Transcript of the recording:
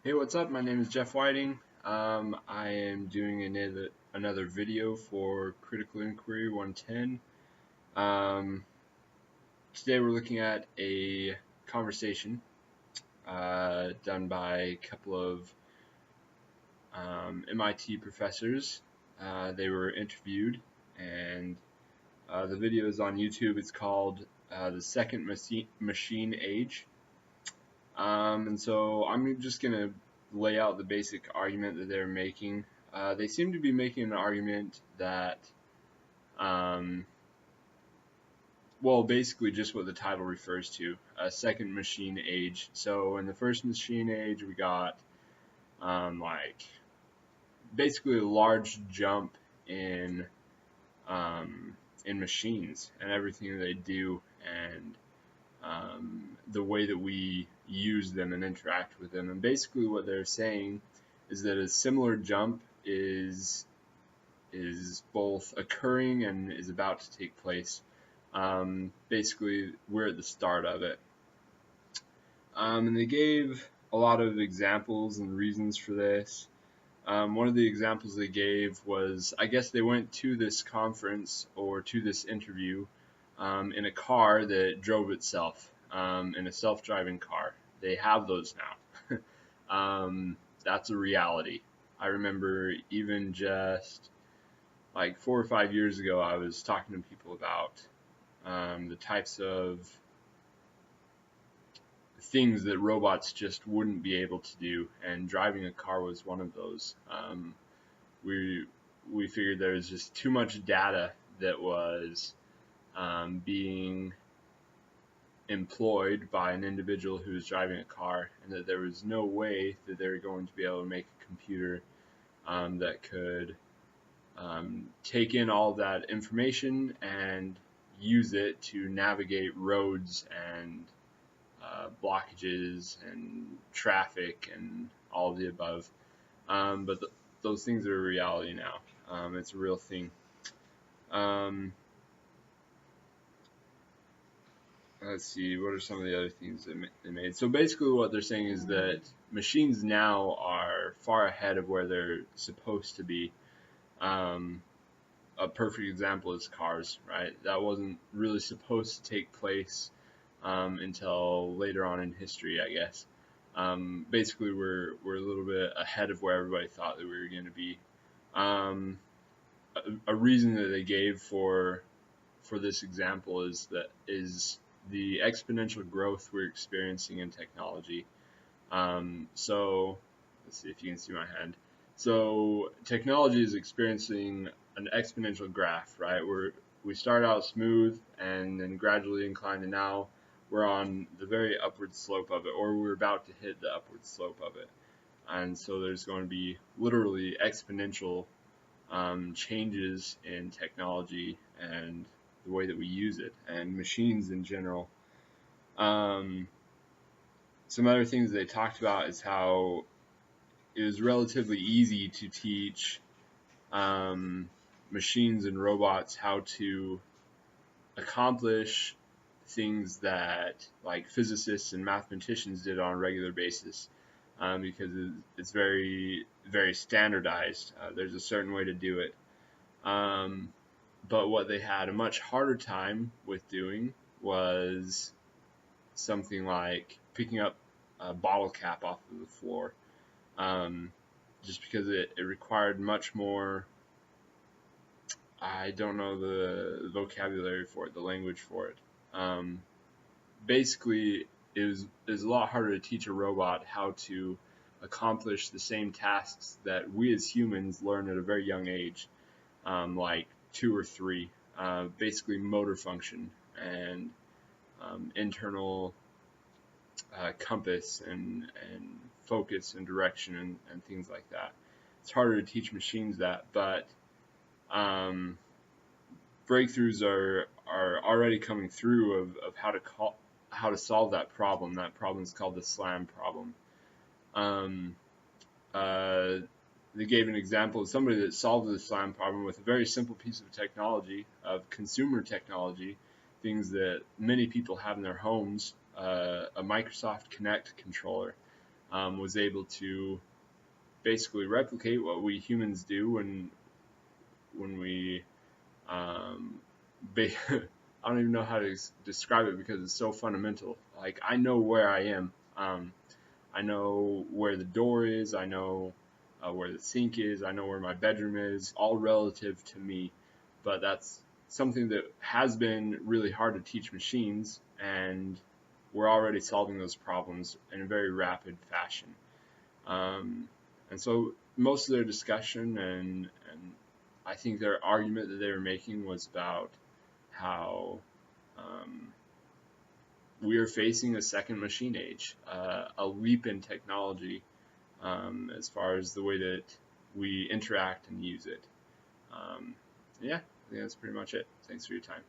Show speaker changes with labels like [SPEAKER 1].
[SPEAKER 1] Hey, what's up? My name is Jeff Whiting. I am doing another video for Critical Inquiry 110. Um, Today we're looking at a conversation done by a couple of MIT professors. They were interviewed, and the video is on YouTube. It's called The Second Machine Age. And so I'm just going to lay out the basic argument that they're making. They seem to be making an argument that, um, well, basically just what the title refers to, a second machine age. So in the first machine age, we got like basically a large jump in machines and everything they do, and the way that we use them and interact with them. And basically what they're saying is that a similar jump is both occurring and is about to take place. Basically, we're at the start of it. And they gave a lot of examples and reasons for this. One of the examples they gave was, I guess they went to this conference or to this interview in a car that drove itself, in a self-driving car. They have those now. That's a reality. I remember even just like 4 or 5 years ago, I was talking to people about the types of things that robots just wouldn't be able to do, and driving a car was one of those. We we figured there was just too much data that was being employed by an individual who was driving a car, and that there was no way that they were going to be able to make a computer that could take in all that information and use it to navigate roads and blockages and traffic and all of the above. But those things are a reality now. It's a real thing. Um, let's see, what are some of the other things that they made? So basically what they're saying is that machines now are far ahead of where they're supposed to be. A perfect example is cars, right? That wasn't really supposed to take place until later on in history, I guess. Basically, we're a little bit ahead of where everybody thought that we were going to be. A reason that they gave for this example is the exponential growth we're experiencing in technology. So let's see if you can see my hand. So technology is experiencing an exponential graph, right? We start out smooth and then gradually incline, and now we're on the very upward slope of it, or we're about to hit the upward slope of it. And so there's going to be literally exponential changes in technology and the way that we use it, and machines in general. Some other things they talked about is how it was relatively easy to teach machines and robots how to accomplish things that like physicists and mathematicians did on a regular basis, because it's very, very standardized. There's a certain way to do it. But what they had a much harder time with doing was something like picking up a bottle cap off of the floor, just because it required much more. I don't know the vocabulary for it, the language for it. Basically, it was a lot harder to teach a robot how to accomplish the same tasks that we as humans learn at a very young age, like 2 or 3. Basically, motor function and internal compass and focus and direction and things like that. It's harder to teach machines that, but breakthroughs are already coming through of how to solve that problem. That problem is called the SLAM problem. They gave an example of somebody that solved the SLAM problem with a very simple piece of technology, of consumer technology, things that many people have in their homes, a Microsoft Kinect controller. was able to basically replicate what we humans do when we um, I don't even know how to describe it because it's so fundamental. Like, I know where I am. I know where the door is. I know where the sink is. I know where my bedroom is, all relative to me. But that's something that has been really hard to teach machines, and we're already solving those problems in a very rapid fashion. Um, and so most of their discussion and I think their argument that they were making was about how um, we are facing a second machine age, a leap in technology as far as the way that we interact and use it. Yeah, I think that's pretty much it. Thanks for your time.